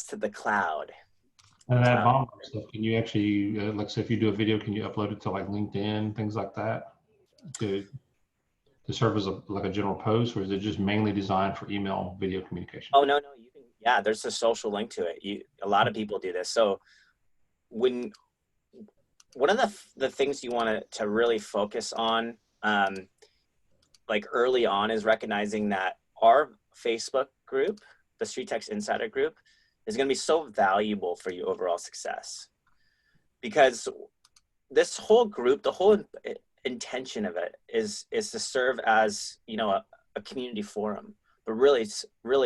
to the cloud. And that bomb stuff, can you actually, like, say if you do a video, can you upload it to like LinkedIn, things like that, to serve as like a general post, or is it just mainly designed for email video communication? Oh, no, you can, yeah, there's a social link to it. A lot of people do this. So one of the things you want to really focus on, like early on, is recognizing that our Facebook group, the StreetText Insider group, is going to be so valuable for your overall success, because this whole group, the whole intention of it is to serve as, you know, a community forum, but really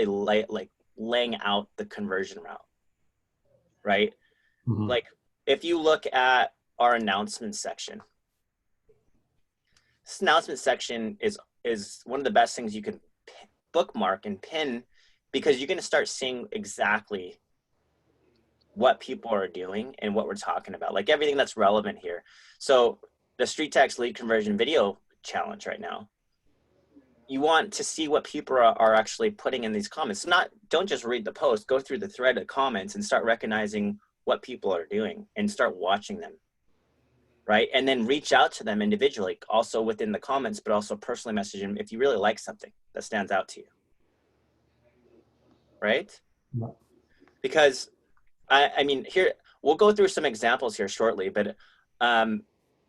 like laying out the conversion route, right? Mm-hmm. Like if you look at our announcement section, this announcement section is one of the best things you can bookmark and pin, because you're going to start seeing exactly what people are doing and what we're talking about, like everything that's relevant here. So the StreetText lead conversion video challenge right now, you want to see what people are actually putting in these comments. Don't just read the post, go through the thread of comments and start recognizing what people are doing and start watching them, right? And then reach out to them individually, also within the comments, but also personally message them if you really like something that stands out to you, right? Yeah. Because I mean, here, we'll go through some examples here shortly, but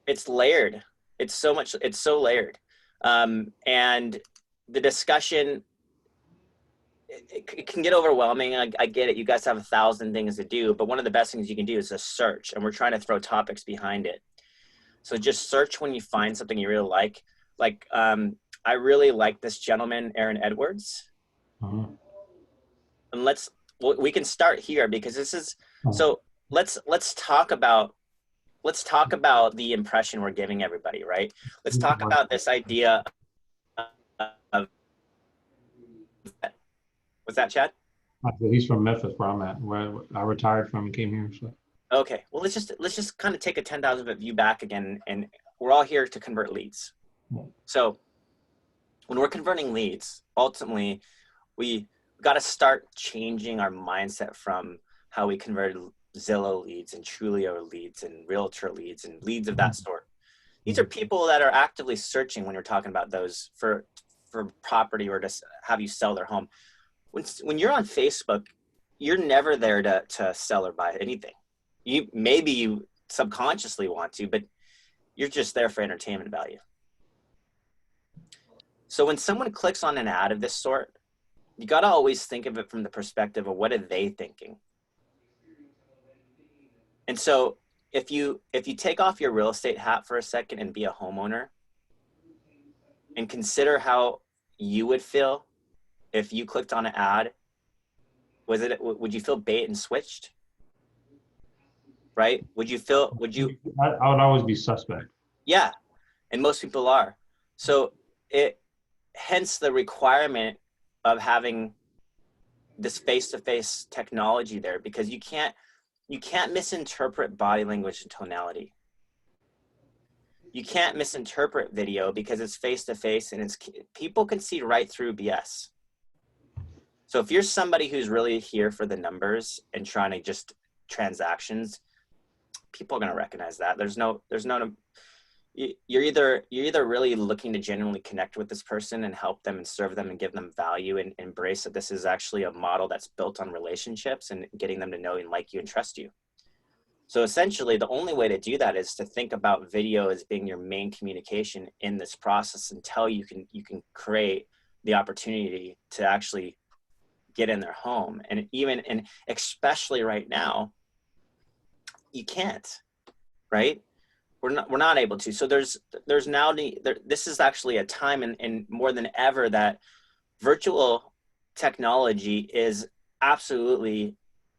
it's layered. It's so layered. And the discussion, it can get overwhelming. I get it. You guys have 1,000 things to do, but one of the best things you can do is a search, and we're trying to throw topics behind it. So just search when you find something you really like. Like, I really like this gentleman, Aaron Edwards. Mm-hmm. And we can start here, because this is, so let's talk about the impression we're giving everybody, right? Let's talk about this idea of, what's that, Chad? He's from Memphis, where I'm at, where I retired from and came here. So. Okay, well, let's just kind of take a 10,000 foot view back again, and we're all here to convert leads. Yeah. So when we're converting leads, ultimately, we got to start changing our mindset from how we converted Zillow leads and Trulio leads and Realtor leads and leads of that sort. These are people that are actively searching when you're talking about those for property or to have you sell their home. When you're on Facebook, you're never there to sell or buy anything. Maybe you subconsciously want to, but you're just there for entertainment value. So when someone clicks on an ad of this sort, you got to always think of it from the perspective of what are they thinking. And so if you take off your real estate hat for a second and be a homeowner and consider how you would feel if you clicked on an ad, would you feel bait and switched? Right? I would always be suspect. Yeah. And most people are. So hence the requirement of having this face-to-face technology there, because you can't misinterpret body language and tonality. You can't misinterpret video because it's face-to-face, and people can see right through BS. So if you're somebody who's really here for the numbers and trying to just transactions, people are going to recognize that. You're either really looking to genuinely connect with this person and help them and serve them and give them value and embrace that this is actually a model that's built on relationships and getting them to know and like you and trust you. So essentially, the only way to do that is to think about video as being your main communication in this process until you can create the opportunity to actually get in their home. And especially right now, you can't, right? We're not able to. So there's now this is actually a time and more than ever that virtual technology is absolutely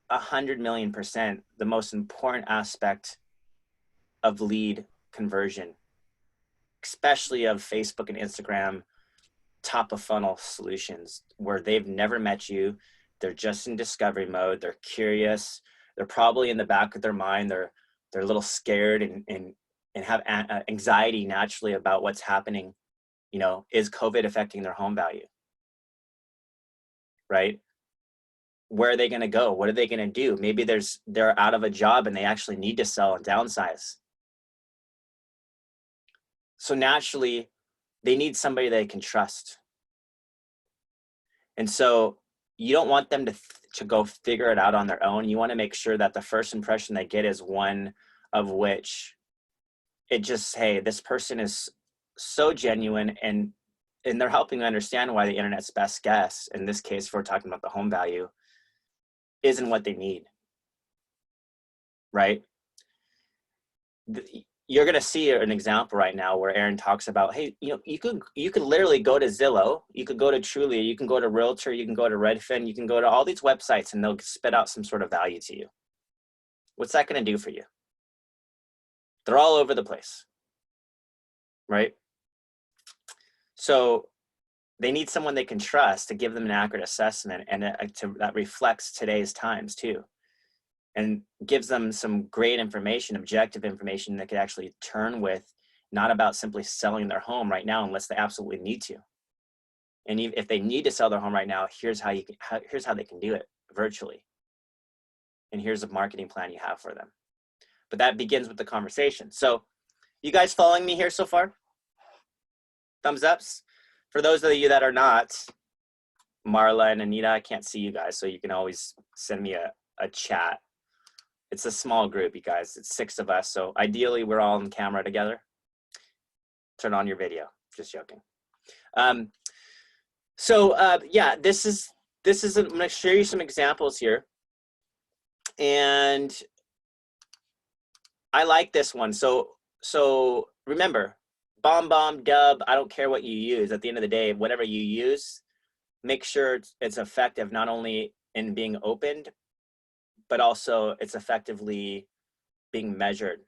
100 million% the most important aspect of lead conversion, especially of Facebook and Instagram top of funnel solutions, where they've never met you. They're just in discovery mode. They're curious. They're probably in the back of their mind. They're a little scared and have anxiety naturally about what's happening. You know, is COVID affecting their home value? Right? where are they going to go? What are they going to do? Maybe they're out of a job and they actually need to sell and downsize. So naturally, they need somebody they can trust. And so you don't want them to go figure it out on their own. You want to make sure that the first impression they get is one of which it just, hey, this person is so genuine, and they're helping understand why the internet's best guess, in this case, if we're talking about the home value, isn't what they need, right? You're going to see an example right now where Aaron talks about, hey, you could literally go to Zillow, you could go to Trulia, you can go to Realtor, you can go to Redfin, you can go to all these websites and they'll spit out some sort of value to you. What's that going to do for you? They're all over the place, right? So they need someone they can trust to give them an accurate assessment, and that reflects today's times too, and gives them some great information, objective information that could actually turn with, not about simply selling their home right now unless they absolutely need to. And if they need to sell their home right now, here's how they can do it virtually. And here's a marketing plan you have for them. But that begins with the conversation. So you guys following me here so far? Thumbs ups. For those of you that are not, Marla and Anita, I can't see you guys, so you can always send me a chat. It's a small group, you guys. It's 6 of us, so ideally we're all on camera together. Turn on your video. Just joking. Yeah, this is I'm going to show you some examples here, and I like this one. So remember, bomb, dub, I don't care what you use. At the end of the day, whatever you use, make sure it's effective not only in being opened, but also it's effectively being measured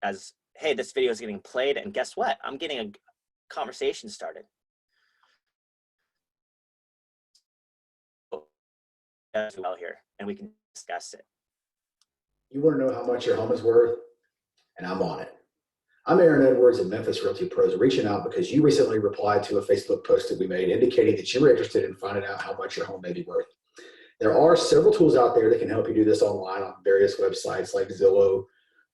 as, hey, this video is getting played, and guess what? I'm getting a conversation started. As well here, and we can discuss it. You want to know how much your home is worth? And I'm on it. I'm Aaron Edwards at Memphis Realty Pros, reaching out because you recently replied to a Facebook post that we made indicating that you were interested in finding out how much your home may be worth. There are several tools out there that can help you do this online on various websites like Zillow,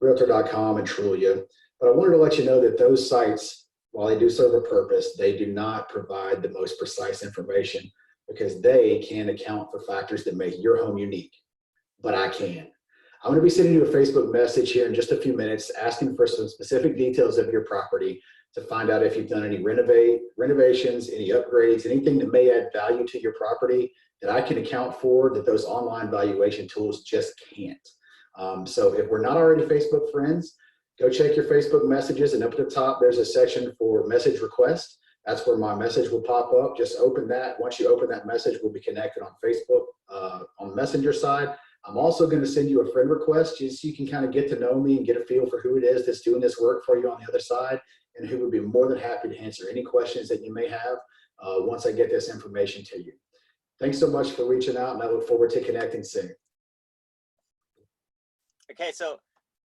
Realtor.com, and Trulia. But I wanted to let you know that those sites, while they do serve a purpose, they do not provide the most precise information because they can account for factors that make your home unique. But I can. I'm going to be sending you a Facebook message here in just a few minutes asking for some specific details of your property to find out if you've done any renovations, any upgrades, anything that may add value to your property that I can account for that those online valuation tools just can't. So if we're not already Facebook friends, go check your Facebook messages, and up at the top there's a section for message request. That's where my message will pop up. Just open that. Once you open that message, we'll be connected on Facebook on the Messenger side. I'm also going to send you a friend request just so you can kind of get to know me and get a feel for who it is that's doing this work for you on the other side, and who would be more than happy to answer any questions that you may have once I get this information to you. Thanks so much for reaching out, and I look forward to connecting soon. Okay, so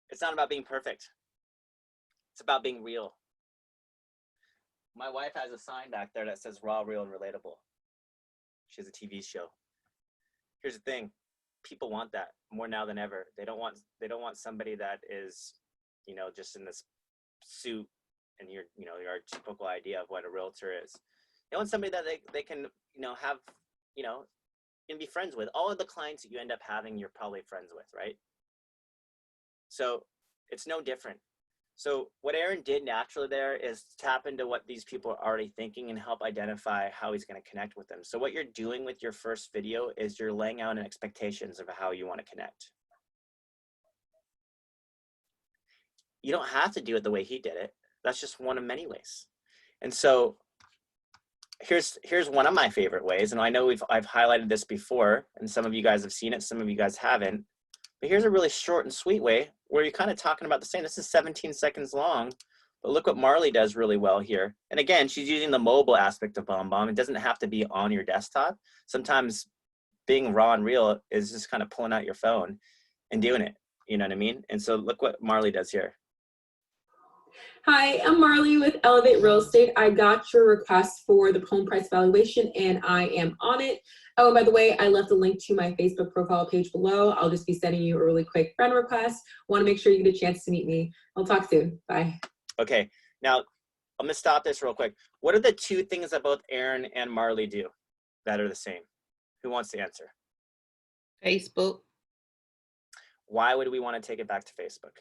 it's not about being perfect. It's about being real. My wife has a sign back there that says raw, real, and relatable. She has a TV show. Here's the thing. People want that more now than ever. They don't want somebody that is, just in this suit and your typical idea of what a realtor is. They want somebody that they can, have, and be friends with. All of the clients that you end up having, you're probably friends with, right? So it's no different. So what Aaron did naturally there is tap into what these people are already thinking and help identify how he's going to connect with them. So what you're doing with your first video is you're laying out an expectations of how you want to connect. You don't have to do it the way he did it. That's just one of many ways. And so here's one of my favorite ways. And I know I've highlighted this before, and some of you guys have seen it, some of you guys haven't. But here's a really short and sweet way where you're kind of talking about the same. This is 17 seconds long, but look what Marley does really well here. And again, she's using the mobile aspect of BombBomb. It doesn't have to be on your desktop. Sometimes being raw and real is just kind of pulling out your phone and doing it. You know what I mean? And so look what Marley does here. Hi, I'm Marley with Elevate Real Estate. I got your request for the home price valuation and I am on it. Oh, by the way, I left a link to my Facebook profile page below. I'll just be sending you a really quick friend request. Want to make sure you get a chance to meet me. I'll talk soon. Bye. Okay, now I'm gonna stop this real quick. What are the two things that both Aaron and Marley do that are the same? Who wants to answer? Facebook. Why would we want to take it back to Facebook?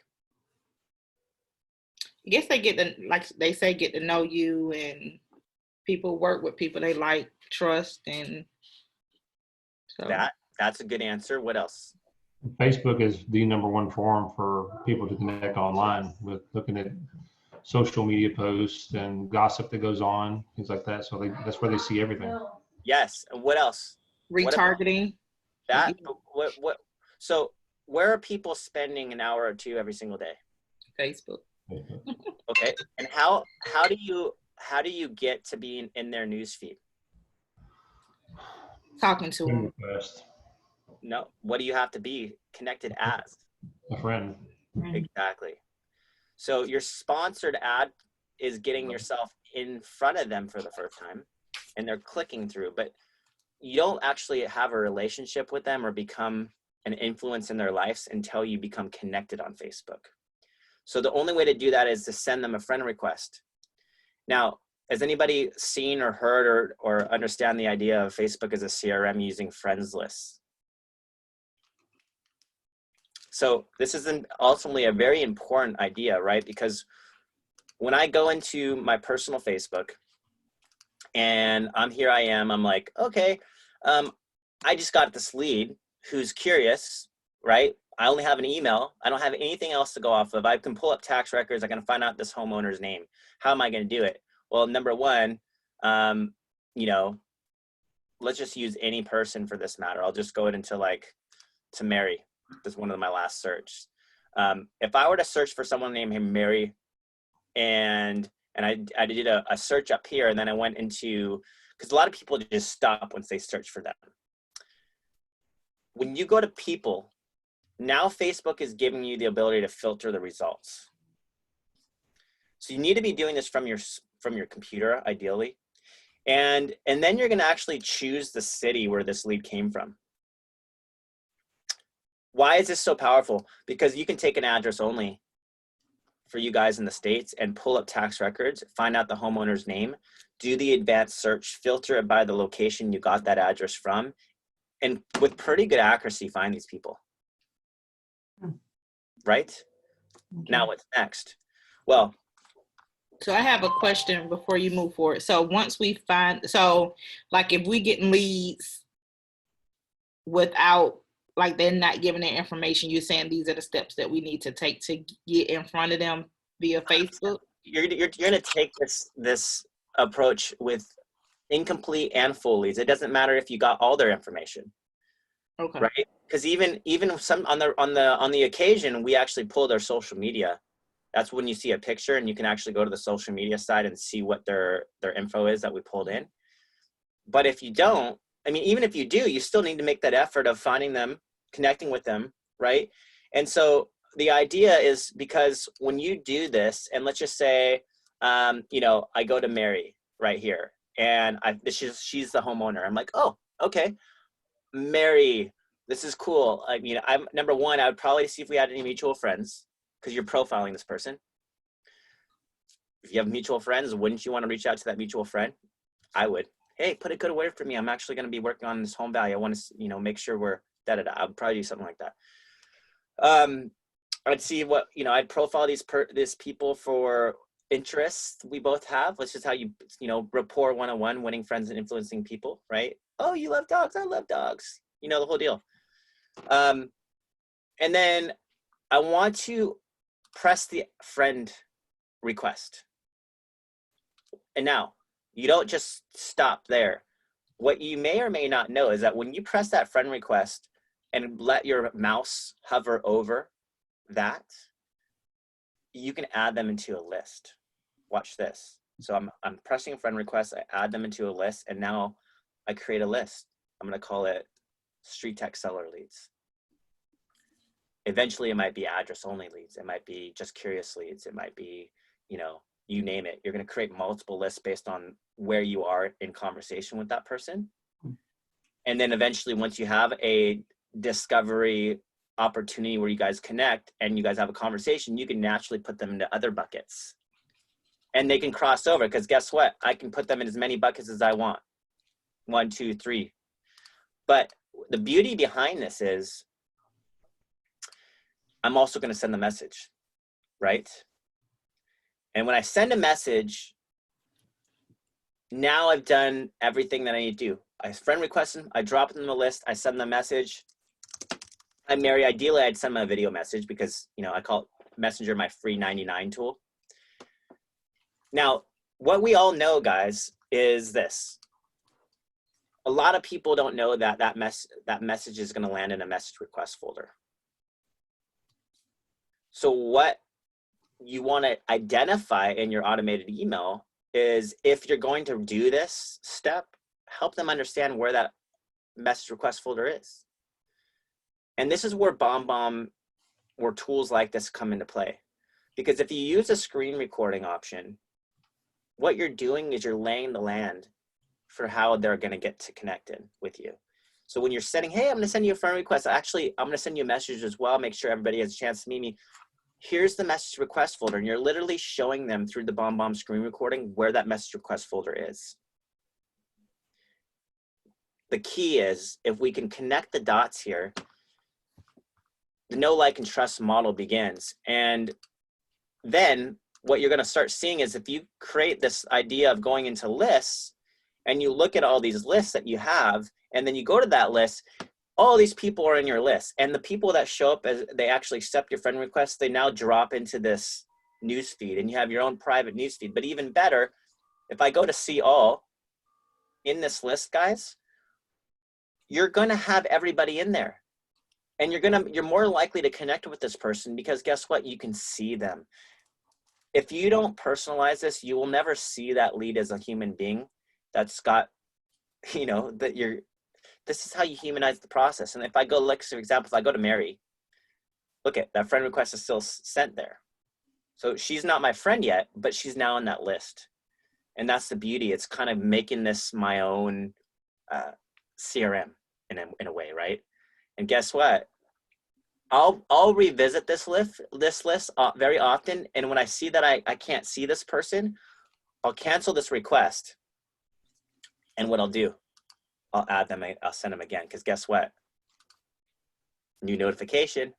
I guess they get to, like they say, get to know you, and people work with people they like, trust, and so That's a good answer. What else? Facebook is the #1 forum for people to connect online with, looking at social media posts and gossip that goes on, things like that. So that's where they see everything. Yes. And what else? retargeting. That what? So where are people spending an hour or two every single day? Facebook. Okay. And how do you get to be in their news feed? Talking to them. Request. No. What do you have to be connected as? A friend. Exactly. So your sponsored ad is getting yourself in front of them for the first time, and they're clicking through, but you don't actually have a relationship with them or become an influence in their lives until you become connected on Facebook. So the only way to do that is to send them a friend request. Now, has anybody seen or heard or understand the idea of Facebook as a CRM using friends lists? So this is ultimately a very important idea, right? Because when I go into my personal Facebook and I'm like, okay, I just got this lead who's curious, right? I only have an email. I don't have anything else to go off of. I can pull up tax records. I can find out this homeowner's name. How am I going to do it? Well, number one, let's just use any person for this matter. I'll just go into to Mary. That's one of my last search. If I were to search for someone named Mary, and I did a search up here, and then I went into, because a lot of people just stop once they search for them. When you go to people, now Facebook is giving you the ability to filter the results. So you need to be doing this from your computer, ideally. And then you're gonna actually choose the city where this lead came from. Why is this so powerful? Because you can take an address only for you guys in the States and pull up tax records, find out the homeowner's name, do the advanced search, filter it by the location you got that address from, and with pretty good accuracy, find these people. Right? Okay. Now what's next? Well, so I have a question before you move forward. So once we find, so like if we get leads without, like they're not giving their information, you're saying these are the steps that we need to take to get in front of them via Facebook? You're going to take this approach with incomplete and full leads. It doesn't matter if you got all their information. Okay. Right? Because even some on the occasion, we actually pull their social media. That's when you see a picture and you can actually go to the social media side and see what their info is that we pulled in. But if you don't, I mean, even if you do, you still need to make that effort of finding them, connecting with them, right? And so the idea is, because when you do this, and let's just say, I go to Mary right here, and she's the homeowner. I'm like, oh, okay, Mary, this is cool. I mean, number one, I would probably see if we had any mutual friends, because you're profiling this person. If you have mutual friends, wouldn't you want to reach out to that mutual friend? I would. Hey, put a good word for me. I'm actually going to be working on this home value. I want to, make sure we're da-da-da. I would probably do something like that. I'd see what, I'd profile these people for interests we both have. That's just how rapport 101, winning friends and influencing people, right? Oh, you love dogs. I love dogs. The whole deal. And then I want to press the friend request. And now, you don't just stop there. What you may or may not know is that when you press that friend request and let your mouse hover over that, you can add them into a list. Watch this. So I'm pressing friend request, I add them into a list, and now I create a list. I'm going to call it StreetText seller leads. Eventually, it might be address only leads. It might be just curious leads. It might be, you know, you name it. You're going to create multiple lists based on where you are in conversation with that person. And then eventually, once you have a discovery opportunity where you guys connect and you guys have a conversation, you can naturally put them into other buckets. And they can cross over, because guess what? I can put them in as many buckets as I want. 1, 2, 3. But the beauty behind this is I'm also going to send the message, right? And when I send a message, now I've done everything that I need to do. I friend request them, I drop them in the list, I send them a message. Ideally, I'd send them a video message because, you know, I call Messenger my free 99 tool. Now, what we all know, guys, is this. A lot of people don't know that that message is going to land in a message request folder. So what you want to identify in your automated email is, if you're going to do this step, help them understand where that message request folder is. And this is where where tools like this come into play. Because if you use a screen recording option, what you're doing is you're laying the land for how they're going to get to connected with you. So when you're sending, hey, I'm going to send you a friend request. Actually, I'm going to send you a message as well. Make sure everybody has a chance to meet me. Here's the message request folder. And you're literally showing them through the BombBomb screen recording where that message request folder is. The key is, if we can connect the dots here, the know, like, and trust model begins. And then what you're going to start seeing is, if you create this idea of going into lists and you look at all these lists that you have, and then you go to that list, all these people are in your list. And the people that show up as they actually accept your friend request, they now drop into this news feed, and you have your own private news feed. But even better, if I go to see all in this list, guys, you're going to have everybody in there. And you're more likely to connect with this person, because guess what? You can see them. If you don't personalize this, you will never see that lead as a human being that's got, you know, this is how you humanize the process. And if I go, like, for example, if I go to Mary, look at that friend request is still sent there. So she's not my friend yet, but she's now in that list. And that's the beauty. It's kind of making this my own CRM in a way, right? And guess what? I'll revisit this list very often. And when I see that I can't see this person, I'll cancel this request. And what I'll do, I'll add them, I'll send them again. Because guess what? New notification.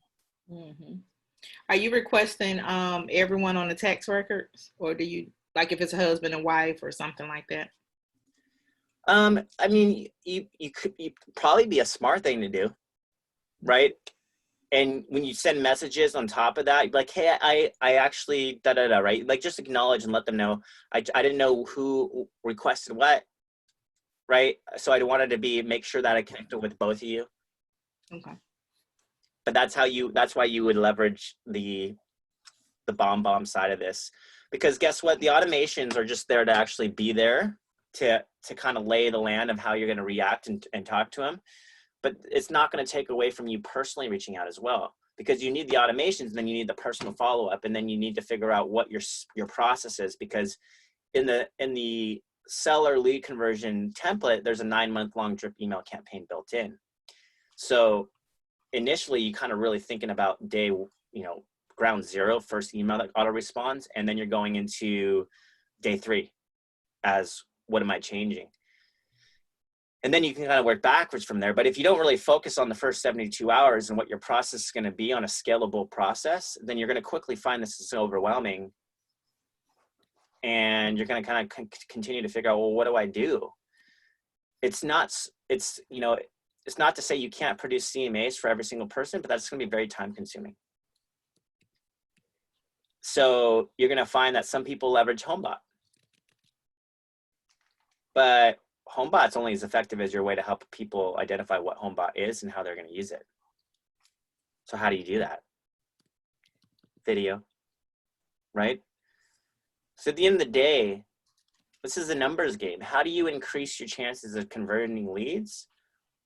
Mm-hmm. Are you requesting everyone on the tax records, or do you, like, if it's a husband and wife or something like that? I mean, you probably be a smart thing to do, right? And when you send messages on top of that, like, hey, I actually right? Like, just acknowledge and let them know. I didn't know who requested what, right? So I wanted to make sure that I connected with both of you. Okay. But that's why you would leverage the BombBomb side of this, because guess what? The automations are just there to actually be there to kind of lay the land of how you're going to react and talk to them. But it's not going to take away from you personally reaching out as well, because you need the automations, and then you need the personal follow-up, and then you need to figure out what your process is, because in the seller lead conversion template, there's a 9-month-long drip email campaign built in. So initially, you kind of really thinking about day, ground zero, first email that auto responds, and then you're going into day 3 as what am I changing? And then you can kind of work backwards from there. But if you don't really focus on the first 72 hours and what your process is going to be on a scalable process, then you're going to quickly find this is overwhelming. And you're going to kind of continue to figure out, well, what do I do? It's not to say you can't produce CMAs for every single person, but that's going to be very time consuming. So you're going to find that some people leverage HomeBot. But HomeBot's only as effective as your way to help people identify what HomeBot is and how they're going to use it. So how do you do that? Video, right? So at the end of the day, this is a numbers game. How do you increase your chances of converting leads?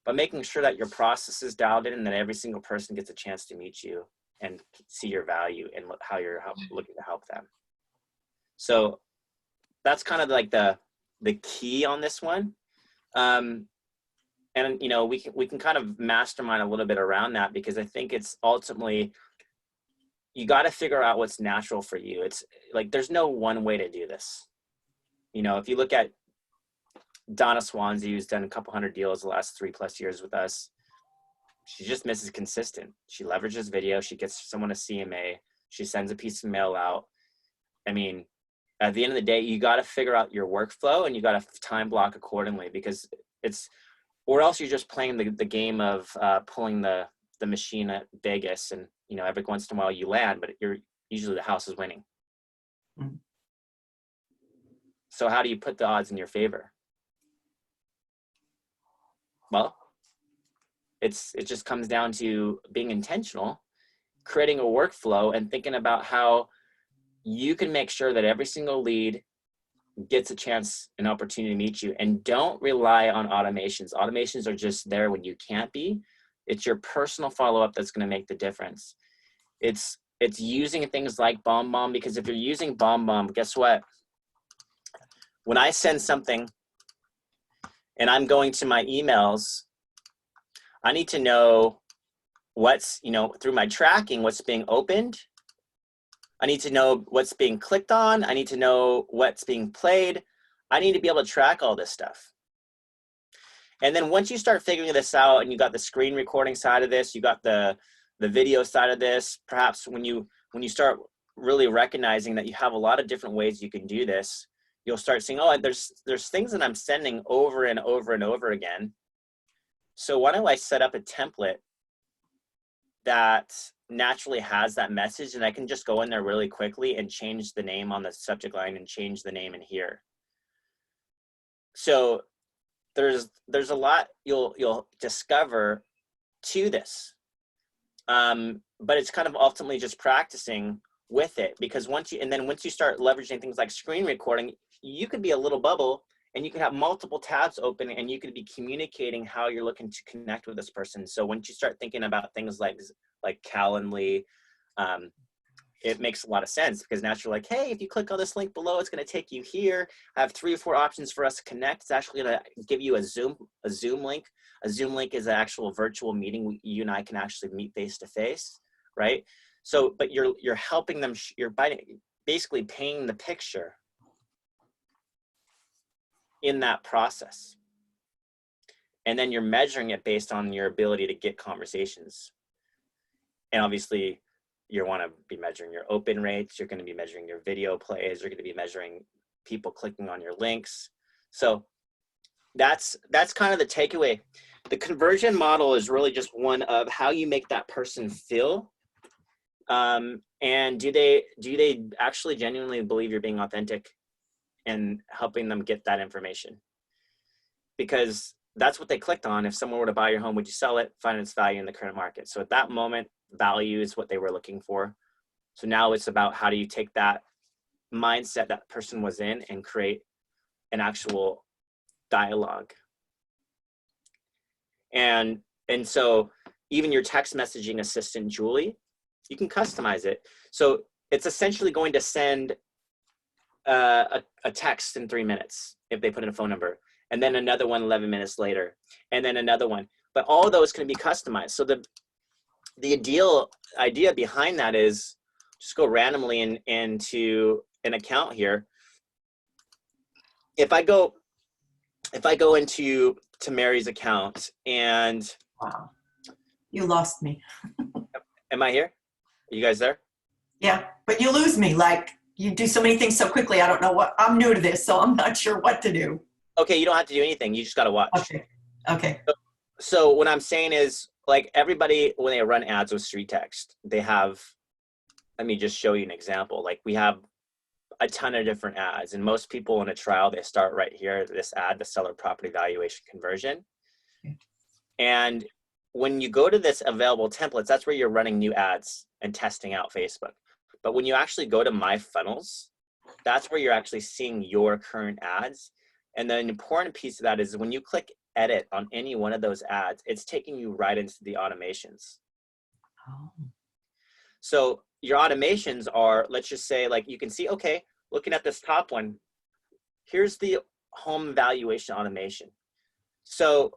By making sure that your process is dialed in and that every single person gets a chance to meet you and see your value and how you're looking to help them. So that's kind of like the key on this one. And you know, we can kind of mastermind a little bit around that, because I think it's ultimately, you got to figure out what's natural for you. It's like, there's no one way to do this. You know, if you look at Donna Swansea, who's done a couple hundred deals the last 3+ years with us, she just misses consistent. She leverages video. She gets someone a CMA. She sends a piece of mail out. I mean, at the end of the day, you got to figure out your workflow, and you got to time block accordingly, because it's, or else you're just playing the game of pulling the machine at Vegas, and, you know, every once in a while you land, but you're usually, the house is winning. Mm-hmm. So how do you put the odds in your favor? Well, it just comes down to being intentional, creating a workflow, and thinking about how you can make sure that every single lead gets a chance, an opportunity to meet you. And don't rely on automations. Automations are just there when you can't be. It's your personal follow-up that's going to make the difference. It's using things like BombBomb, because if you're using BombBomb, guess what? When I send something and I'm going to my emails, I need to know what's, you know, through my tracking, what's being opened. I need to know what's being clicked on. I need to know what's being played. I need to be able to track all this stuff. And then once you start figuring this out, and you got the screen recording side of this, you got the video side of this, perhaps when you start really recognizing that you have a lot of different ways you can do this, you'll start seeing, oh, there's things that I'm sending over and over and over again. So why don't I set up a template that naturally has that message, and I can just go in there really quickly and change the name on the subject line and change the name in here. So there's a lot you'll discover to this, but it's kind of ultimately just practicing with it, because once you start leveraging things like screen recording, you could be a little bubble, and you can have multiple tabs open, and you could be communicating how you're looking to connect with this person. So once you start thinking about things like Calendly, it makes a lot of sense, because now you're like, hey, if you click on this link below, it's going to take you here. I have 3 or 4 options for us to connect. It's actually going to give you a Zoom link. A Zoom link is an actual virtual meeting. You and I can actually meet face to face, right? So, but you're helping them. You're basically painting the picture in that process, and then you're measuring it based on your ability to get conversations. And obviously, you want to be measuring your open rates. You're going to be measuring your video plays. You're going to be measuring people clicking on your links. So that's kind of the takeaway. The conversion model is really just one of how you make that person feel. And do they actually genuinely believe you're being authentic and helping them get that information? Because that's what they clicked on. If someone were to buy your home, would you sell it? Find its value in the current market. So at that moment, value is what they were looking for. So now it's about how do you take that mindset that person was in and create an actual dialogue. And so even your text messaging assistant, Julie, you can customize it. So it's essentially going to send a text in 3 minutes if they put in a phone number, and then another one 11 minutes later, and then another one. But all of those can be customized. So the ideal idea behind that is just go randomly into an account here. If I go into Mary's account, and Wow, you lost me. am I here? Are you guys there? Yeah, but you lose me. Like, you do so many things so quickly. I don't know what, I'm new to this, so I'm not sure what to do. Okay, you don't have to do anything. You just got to watch. Okay. So what I'm saying is, like, everybody, when they run ads with StreetText, they have, let me just show you an example. Like, we have a ton of different ads, and most people in a trial, they start right here, this ad, the seller property valuation conversion. Okay. And when you go to this available templates, that's where you're running new ads and testing out Facebook. But when you actually go to My Funnels, that's where you're actually seeing your current ads. And the important piece of that is when you click edit on any one of those ads, it's taking you right into the automations. Oh. So your automations are, let's just say, like, you can see, okay, looking at this top one, here's the home valuation automation. So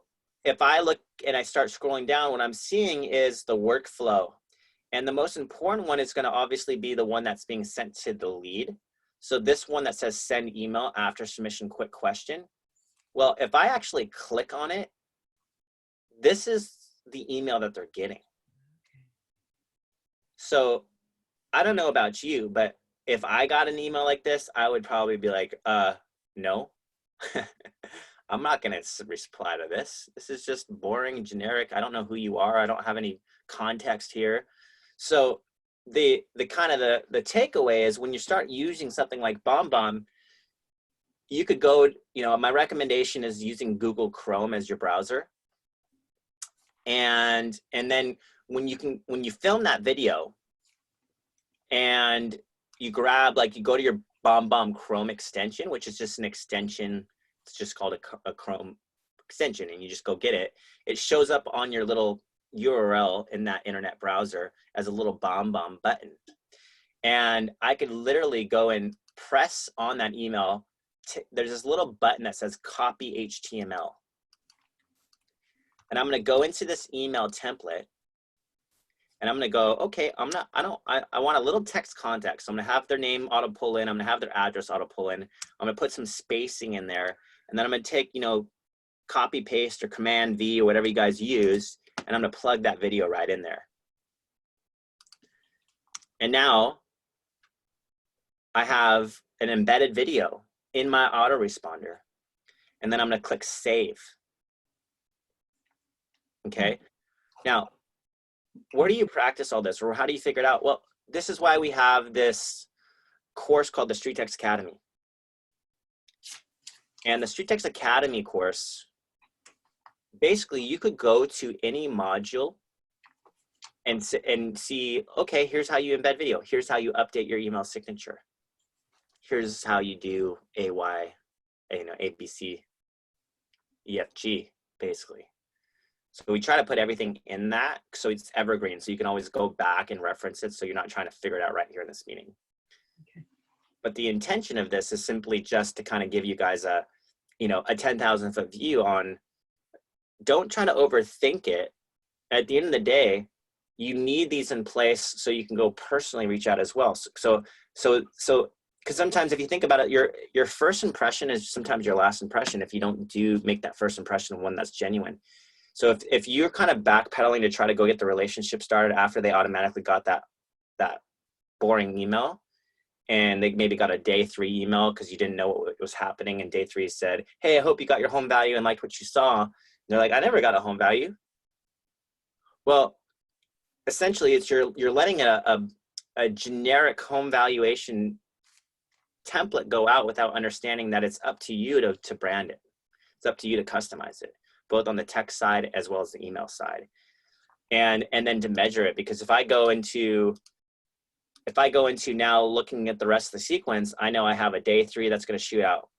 if I look and I start scrolling down, what I'm seeing is the workflow. And the most important one is going to obviously be the one that's being sent to the lead. So this one that says send email after submission, quick question. Well, if I actually click on it, this is the email that they're getting. So I don't know about you, but if I got an email like this, I would probably be like, no, I'm not going to reply to this. This is just boring, generic. I don't know who you are. I don't have any context here. So the takeaway is when you start using something like BombBomb, you could go, you know, my recommendation is using Google Chrome as your browser. And then when you film that video and you grab, like, you go to your BombBomb Chrome extension, which is just an extension. It's just called a Chrome extension, and you just go get it. It shows up on your little URL in that internet browser as a little BombBomb button. And I could literally go and press on that email. There's this little button that says copy HTML. And I'm going to go into this email template. And I'm going to go, okay, I want a little text context. So I'm going to have their name auto pull in. I'm going to have their address auto pull in. I'm going to put some spacing in there. And then I'm going to take, you know, copy paste or command V or whatever you guys use. And I'm going to plug that video right in there. And now I have an embedded video in my autoresponder. And then I'm going to click save. Okay. Now, where do you practice all this, or how do you figure it out? Well, this is why we have this course called the StreetText Academy. And the StreetText Academy course, basically you could go to any module and see, okay, here's how you embed video. Here's how you update your email signature. Here's how you do AY, you know, ABC, EFG, basically. So we try to put everything in that so it's evergreen, so you can always go back and reference it, so you're not trying to figure it out right here in this meeting. Okay. But the intention of this is simply just to kind of give you guys a, you know, a 10,000 foot view on, don't try to overthink it. At the end of the day, you need these in place so you can go personally reach out as well. So because sometimes if you think about it, your first impression is sometimes your last impression if you don't make that first impression one that's genuine. So if you're kind of backpedaling to try to go get the relationship started after they automatically got that boring email, and they maybe got a day 3 email because you didn't know what was happening, and day 3 said, hey, I hope you got your home value and liked what you saw. And they're like, I never got a home value. Well, essentially it's you're letting a generic home valuation template go out without understanding that it's up to you to brand it. It's up to you to customize it, both on the text side as well as the email side. And then to measure it, because if I go into now looking at the rest of the sequence, I know I have a day 3 that's going to shoot out.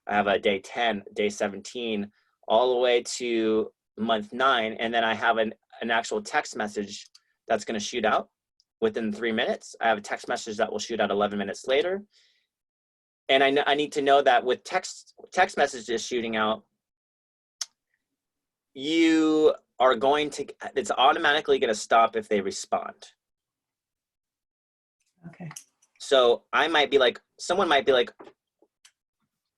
I have a day 10, day 17, all the way to month 9. And then I have an actual text message that's going to shoot out within 3 minutes. I have a text message that will shoot out 11 minutes later. And I need to know that with text messages shooting out, you are it's automatically going to stop if they respond. Okay. So someone might be like,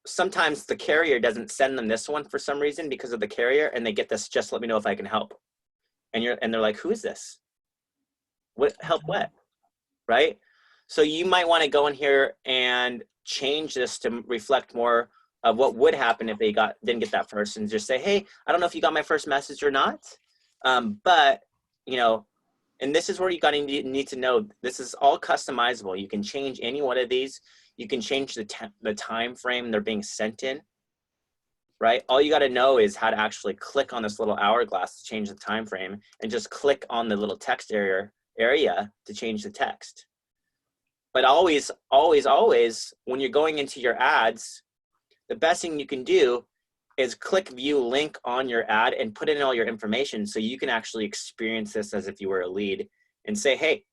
sometimes the carrier doesn't send them this one for some reason because of the carrier, and they get this, just let me know if I can help. And they're like, who is this? What help what? Right? So you might want to go in here and change this to reflect more of what would happen if they didn't get that first, and just say, hey, I don't know if you got my first message or not, but you know, and this is where you need to know, this is all customizable. You can change any one of these. You can change the time frame they're being sent in, right? All you got to know is how to actually click on this little hourglass to change the time frame, and just click on the little text area to change the text. But always, always, always, when you're going into your ads, the best thing you can do is click view link on your ad and put in all your information so you can actually experience this as if you were a lead and say, hey,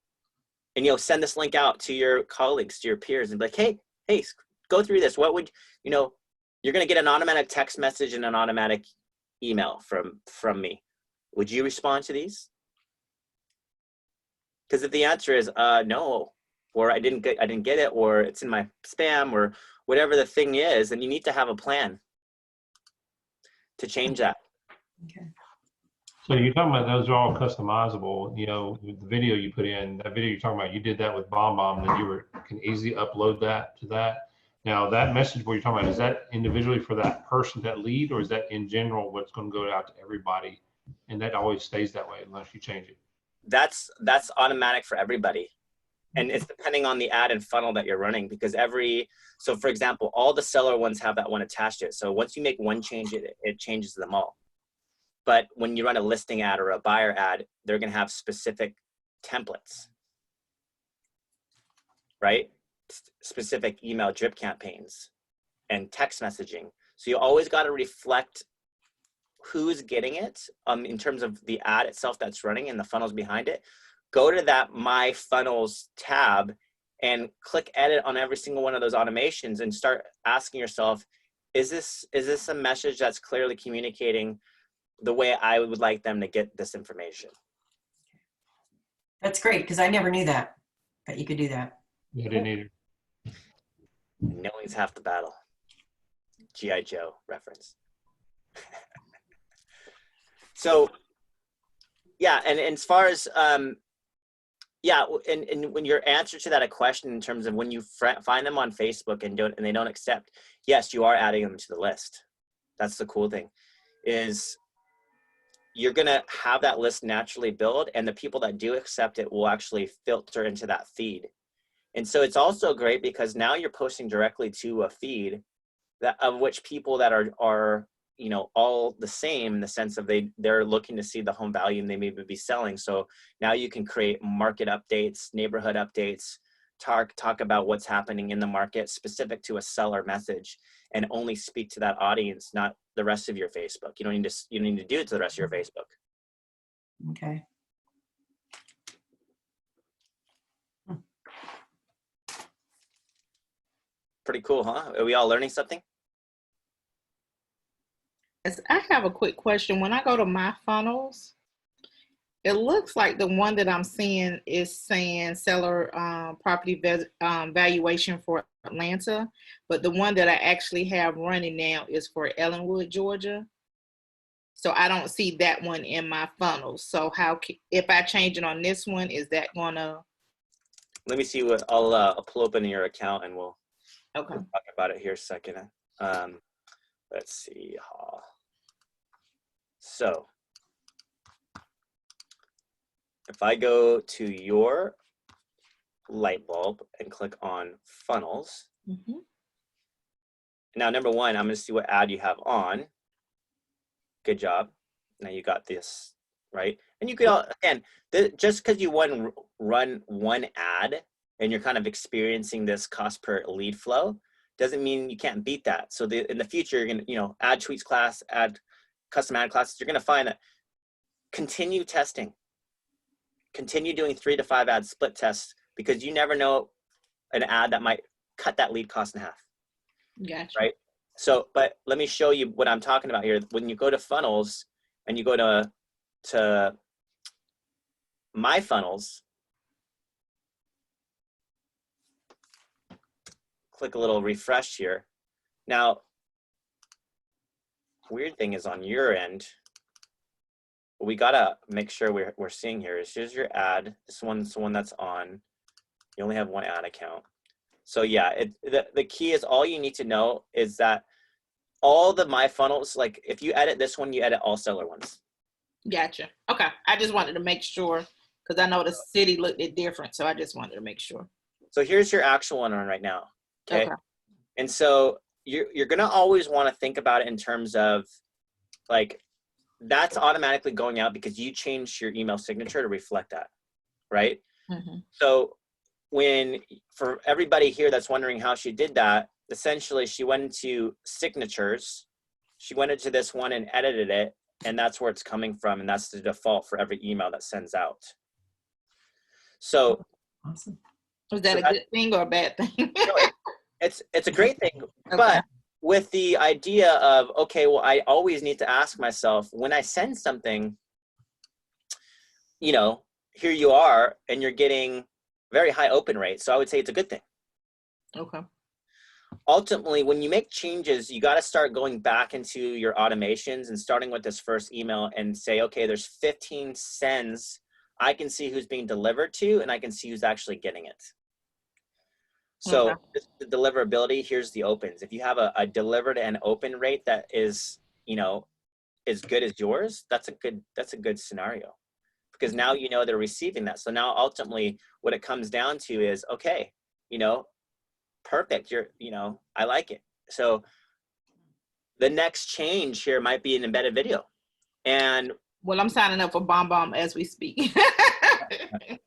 And you'll send this link out to your colleagues, to your peers, and be like, hey, go through this. What would, you're going to get an automatic text message and an automatic email from me. Would you respond to these? Because if the answer is no, or I didn't get it, or it's in my spam, or whatever the thing is, then you need to have a plan to change that. Okay. So you're talking about those are all customizable, the video you put in, that video you're talking about, you did that with BombBomb, and you can easily upload that to that. Now that message what you're talking about, is that individually for that person, that lead, or is that in general what's going to go out to everybody? And that always stays that way unless you change it. That's automatic for everybody. And it's depending on the ad and funnel that you're running, because so for example, all the seller ones have that one attached to it. So once you make one change, it changes them all. But when you run a listing ad or a buyer ad, they're going to have specific templates, right? Specific email drip campaigns and text messaging. So you always got to reflect who's getting it in terms of the ad itself that's running and the funnels behind it. Go to that My Funnels tab and click edit on every single one of those automations and start asking yourself, is this a message that's clearly communicating the way I would like them to get this information? That's great, because I never knew that you could do that. I didn't either. Knowing's half the battle. G.I. Joe reference. So, yeah, and as far as, and when your answer to that a question in terms of when you find them on Facebook and they don't accept, yes, you are adding them to the list. That's the cool thing, is you're going to have that list naturally build, and the people that do accept it will actually filter into that feed. And so it's also great because now you're posting directly to a feed of which people that are all the same, in the sense of they're looking to see the home value and they may be selling. So now you can create market updates, neighborhood updates, talk about what's happening in the market specific to a seller message, and only speak to that audience, not the rest of your Facebook. You don't need to do it to the rest of your Facebook. Okay. Pretty cool, huh? Are we all learning something? Yes, I have a quick question. When I go to My Funnels, it looks like the one that I'm seeing is saying seller property valuation for Atlanta, but the one that I actually have running now is for Ellenwood, Georgia. So I don't see that one in my funnels. So if I change it on this one, is that gonna? Let me see what I'll pull open your account and we'll talk about it here a second. Let's see. So if I go to your light bulb and click on funnels, now number one, I'm going to see what ad you have on. Good job. Now you got this, right? And you could again, just because you run one ad and you're kind of experiencing this cost per lead flow doesn't mean you can't beat that. So in the future, you're going to, add tweets class, add custom ad classes. You're going to find that continue testing, continue doing 3 to 5 ad split tests, because you never know an ad that might cut that lead cost in half. Gotcha. Right. So, but let me show you what I'm talking about here. When you go to funnels and you go to My Funnels, click a little refresh here. Now, weird thing is on your end, what we gotta make sure we're seeing here is here's your ad. This one's the one that's on. You only have one ad account. So yeah, the key is all you need to know is that all the My Funnels, like if you edit this one, you edit all seller ones. Gotcha. Okay. I just wanted to make sure because I know the city looked at different. So I just wanted to make sure. So here's your actual one on right now. Okay. And so you're going to always want to think about it in terms of like, that's automatically going out because you changed your email signature to reflect that. Right. So for everybody here that's wondering how she did that, essentially she went into signatures, she went into this one and edited it, and that's where it's coming from, and that's the default for every email that sends out. So Awesome. Is that So a good thing or a bad thing? No, it's a great thing, Okay. but with the idea of, okay, well, I always need to ask myself when I send something, you know, here you are, and you're getting very high open rate. So I would say it's a good thing. Okay. Ultimately, when you make changes, you got to start going back into your automations and starting with this first email and say, okay, there's 15 sends. I can see who's being delivered to, and I can see who's actually getting it. So Okay. the deliverability, here's the opens. If you have a delivered and open rate that is, you know, as good as yours, that's a good scenario, because now you know they're receiving that. So now ultimately what it comes down to is, okay, you know, perfect. I like it. So the next change here might be an embedded video. And well, I'm signing up for BombBomb as we speak.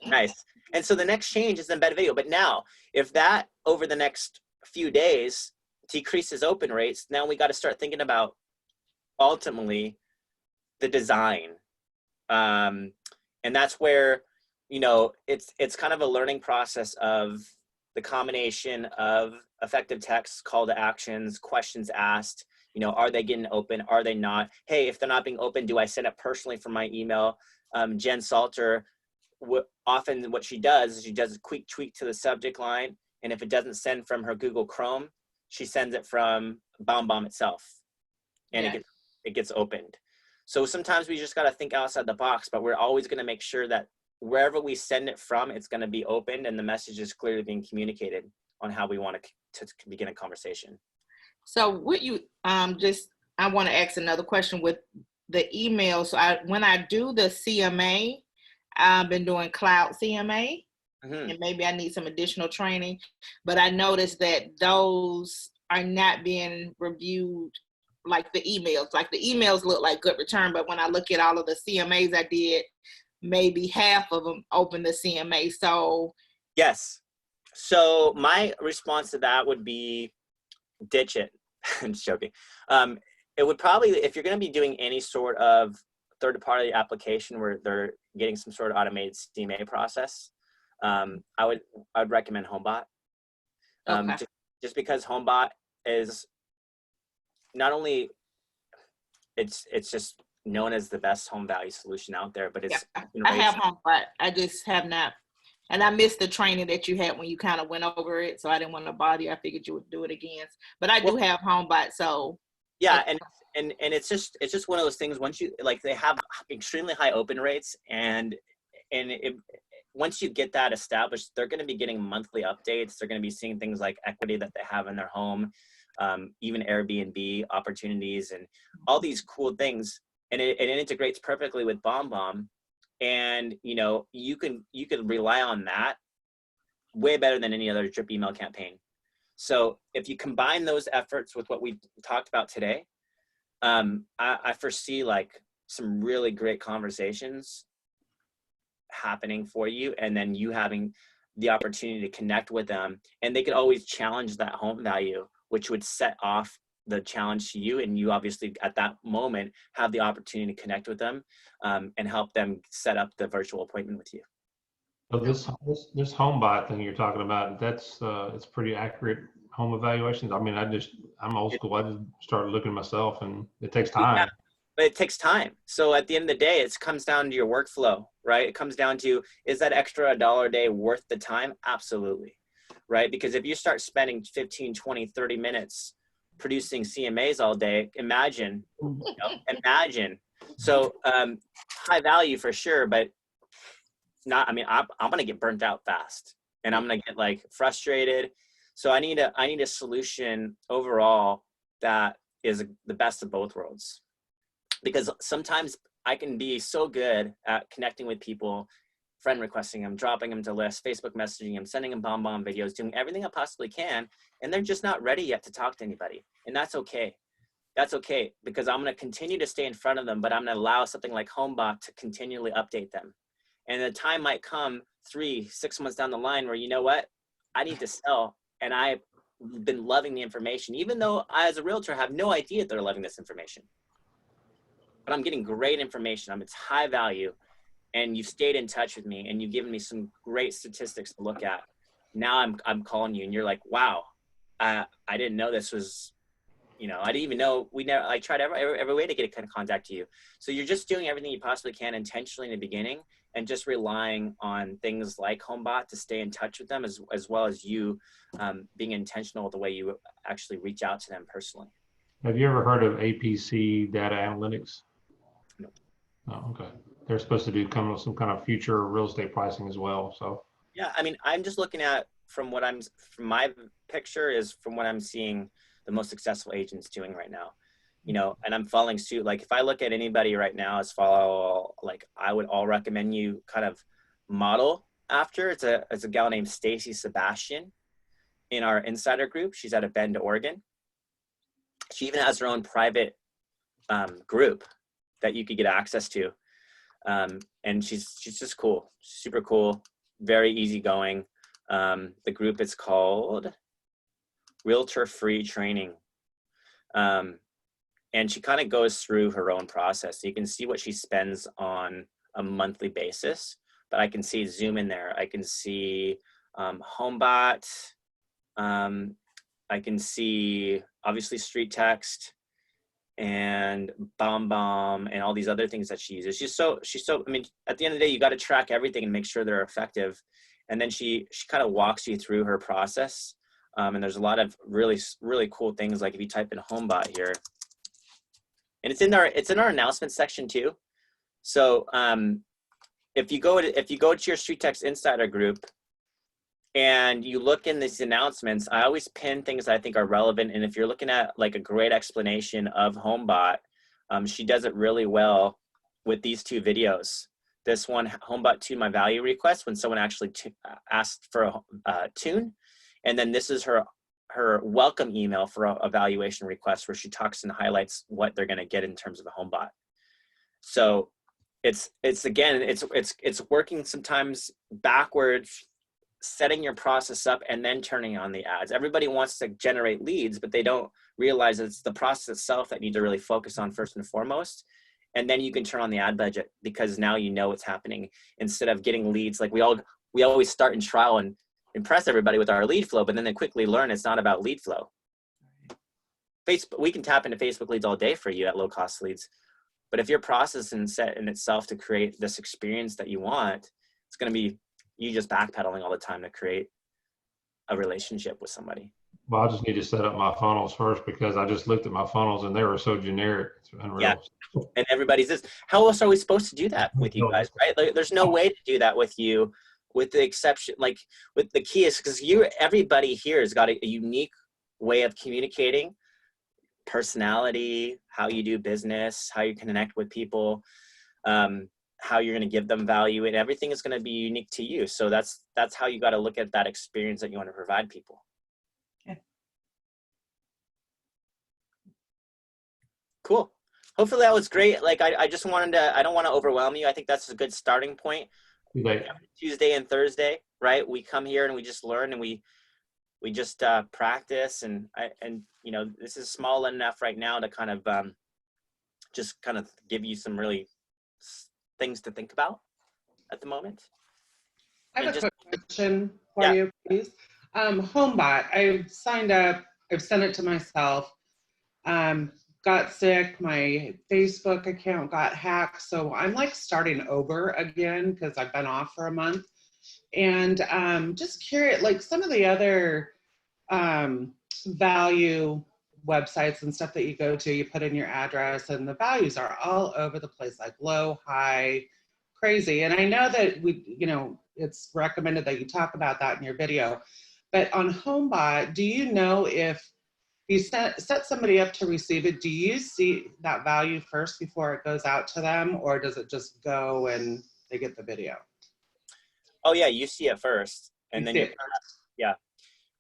nice. And so the next change is embedded video. But now, if that over the next few days decreases open rates, now we got to start thinking about ultimately the design. And that's where, you know, it's kind of a learning process of the combination of effective text, call to actions, questions asked. You know, are they getting open? Are they not? Hey, if they're not being open, do I send it personally from my email? Jen Salter, often what she does is she does a quick tweak to the subject line. And if it doesn't send from her Google Chrome, she sends it from BombBomb itself. And Yeah. it gets opened. So sometimes we just got to think outside the box, but we're always going to make sure that wherever we send it from, it's going to be opened and the message is clearly being communicated on how we want to begin a conversation. So would you I want to ask another question with the email. So when I do the CMA, I've been doing cloud CMA, and maybe I need some additional training, but I noticed that those are not being reviewed like the emails. Like the emails look like good return, but when I look at all of the CMAs I did, maybe half of them open the CMA. So yes. So my response to that would be ditch it. I'm just joking. It would probably, if you're going to be doing any sort of third-party application where they're getting some sort of automated CMA process, I'd recommend HomeBot. okay. Just because HomeBot is not only it's just known as the best home value solution out there, but it's I have HomeBot. I just have not, and I missed the training that you had when you kind of went over it, so I didn't want to bother you. I figured you would do it again, but I do have HomeBot, so yeah. And it's just one of those things. Once you they have extremely high open rates, and once you get that established, they're going to be getting monthly updates. They're going to be seeing things like equity that they have in their home, even Airbnb opportunities and all these cool things. And it integrates perfectly with BombBomb. And, you know, you can rely on that way better than any other drip email campaign. So if you combine those efforts with what we talked about today, I foresee like some really great conversations happening for you, and then you having the opportunity to connect with them, and they could always challenge that home value, which would set off the challenge to you, and you obviously at that moment have the opportunity to connect with them and help them set up the virtual appointment with you. So this HomeBot thing you're talking about, that's it's pretty accurate home evaluations. I mean, I'm old school. I just started looking myself, and it takes time. Yeah, but it takes time. So at the end of the day, it comes down to your workflow, right? It comes down to, is that extra $1 a day worth the time? Absolutely, right? Because if you start spending 15, 20, 30 minutes producing CMAs all day, imagine. So high value for sure, but not, I mean, I'm going to get burnt out fast, and I'm going to get like frustrated. So I need a solution overall that is the best of both worlds, because sometimes I can be so good at connecting with people, friend requesting them, dropping them to lists, Facebook messaging them, sending them BombBomb videos, doing everything I possibly can, and they're just not ready yet to talk to anybody. And that's okay. That's okay, because I'm going to continue to stay in front of them, but I'm going to allow something like HomeBot to continually update them. And the time might come 3-6 months down the line where, you know what, I need to sell, and I've been loving the information, even though I, as a realtor, have no idea they're loving this information. But I'm getting great information. It's high value, and you've stayed in touch with me and you've given me some great statistics to look at. Now I'm calling you and you're like, wow, I didn't know this was, you know, I didn't even know I tried every way to get a contact to you. So you're just doing everything you possibly can intentionally in the beginning and just relying on things like HomeBot to stay in touch with them, as well as you being intentional with the way you actually reach out to them personally. Have you ever heard of APC data analytics? No. Oh, okay. They're supposed to do some kind of future real estate pricing as well. So yeah, I mean, I'm just looking at from my picture is from what I'm seeing the most successful agents doing right now, you know, and I'm following suit. Like if I look at anybody right now as like I would all recommend you kind of model after. It's a gal named Stacy Sebastian in our insider group. She's out of Bend, Oregon. She even has her own private group that you could get access to. And she's just cool, super cool, very easygoing. The group is called Realtor Free Training. And she kind of goes through her own process. So you can see what she spends on a monthly basis, but I can see Zoom in there. I can see HomeBot. I can see obviously StreetText and BombBomb and all these other things that she uses. She's so, I mean, at the end of the day, you got to track everything and make sure they're effective. And then she kind of walks you through her process. And there's a lot of really, really cool things. Like if you type in HomeBot here, and it's in our announcement section too. So if you go to your StreetText Insider group and you look in these announcements, I always pin things that I think are relevant. And if you're looking at like a great explanation of HomeBot, she does it really well with these two videos. This one, HomeBot Tune My Value Request, when someone actually asked for a tune. And then this is her welcome email for a evaluation request, where she talks and highlights what they're going to get in terms of a HomeBot. So it's working sometimes backwards, setting your process up and then turning on the ads. Everybody wants to generate leads, but they don't realize it's the process itself that you need to really focus on first and foremost. And then you can turn on the ad budget, because now you know what's happening, instead of getting leads. Like we always start in trial and impress everybody with our lead flow, but then they quickly learn it's not about lead flow. Facebook, we can tap into Facebook leads all day for you at low cost leads. But if your process is set in itself to create this experience that you want, it's going to be you just backpedaling all the time to create a relationship with somebody. Well, I just need to set up my funnels first, because I just looked at my funnals and they were so generic. It's unreal. Yeah. And everybody's this. How else are we supposed to do that with you guys, right? Like, there's no way to do that with you, with the exception, like with the key is because everybody here has got a unique way of communicating, personality, how you do business, how you connect with people, how you're going to give them value, and everything is going to be unique to you. So that's how you got to look at that experience that you want to provide people. Okay. Cool. Hopefully that was great. Like I just wanted to, I don't want to overwhelm you. I think that's a good starting point. Right. Tuesday and Thursday, right? We come here and we just learn, and we just practice, and you know, this is small enough right now to kind of just kind of give you some really things to think about at the moment. I have a quick question for you, please. HomeBot, I've signed up, I've sent it to myself, got sick, my Facebook account got hacked, so I'm like starting over again because I've been off for a month. And just curious, like some of the other value websites and stuff that you go to, you put in your address and the values are all over the place, like low, high, crazy. And I know that it's recommended that you talk about that in your video, but on HomeBot, do you know if you set somebody up to receive it, do you see that value first before it goes out to them, or does it just go and they get the video? Oh yeah, you see it first, and then yeah.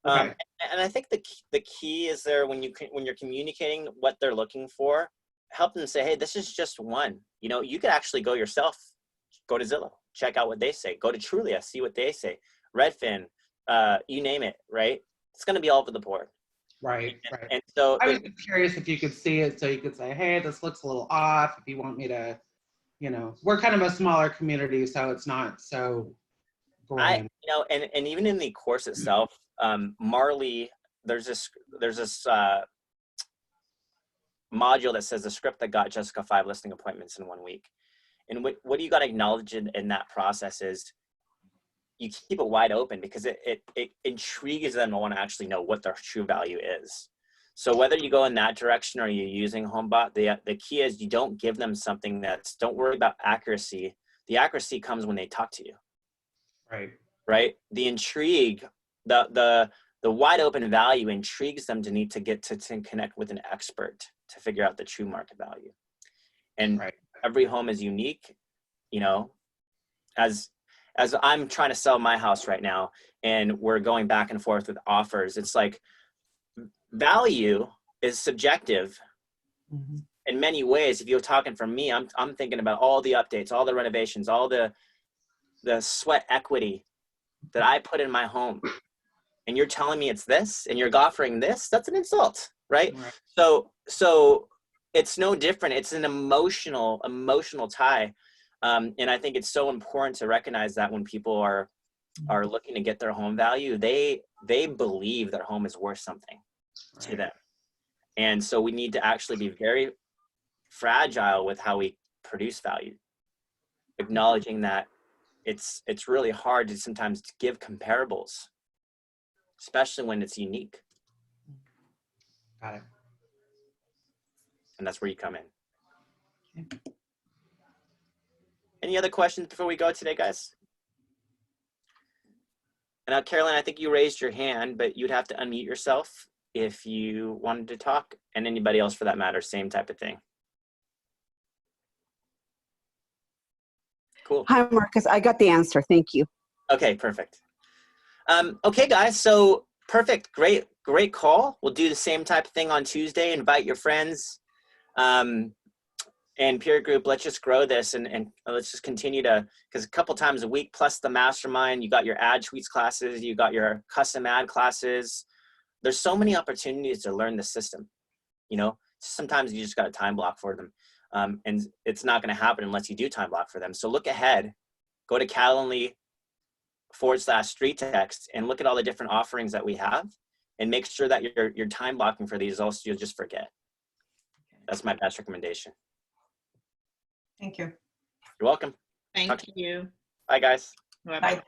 Okay. And I think the key is there when you're communicating what they're looking for, help them say, hey, this is just one. You know, you could actually go yourself, go to Zillow, check out what they say, go to Trulia, see what they say, Redfin, you name it, right? It's going to be all over the board. Right. And so I was curious if you could see it, so you could say, hey, this looks a little off. If you want me to, you know, we're kind of a smaller community, so it's not so grand. And even in the course itself, Marley, there's this module that says the script that got Jessica 5 listing appointments in 1 week. And what you got to acknowledge in that process is you keep it wide open, because it intrigues them to want to actually know what their true value is. So whether you go in that direction or you're using HomeBot, the key is you don't give them something don't worry about accuracy. The accuracy comes when they talk to you. Right? The intrigue, the wide open value intrigues them to need to get to connect with an expert to figure out the true market value. And every home is unique, you know, as I'm trying to sell my house right now and we're going back and forth with offers, it's like value is subjective in many ways. If you're talking from me, I'm thinking about all the updates, all the renovations, all the sweat equity that I put in my home. And you're telling me it's this and you're offering this, that's an insult, right? So it's no different. It's an emotional tie. And I think it's so important to recognize that when people are looking to get their home value, they believe their home is worth something to them. And so we need to actually be very fragile with how we produce value, acknowledging that it's really hard to sometimes give comparables, especially when it's unique. Got it. And that's where you come in. Okay. Any other questions before we go today, guys? And now, Caroline, I think you raised your hand, but you'd have to unmute yourself if you wanted to talk, and anybody else for that matter, same type of thing. Cool. Hi, Marcus. I got the answer. Thank you. Okay, perfect. Okay, guys, so perfect. Great call. We'll do the same type of thing on Tuesday. Invite your friends and peer group. Let's just grow this and let's just continue to, because a couple times a week plus the mastermind, you got your ad tweets classes, you got your custom ad classes. There's so many opportunities to learn the system. You know, sometimes you just got a time block for them. And it's not going to happen unless you do time block for them. So look ahead, go to Calendly/StreetText and look at all the different offerings that we have and make sure that you're time blocking for these, else you'll just forget. That's my best recommendation. Thank you. You're welcome. Thank you. Bye, guys. Bye-bye. Bye.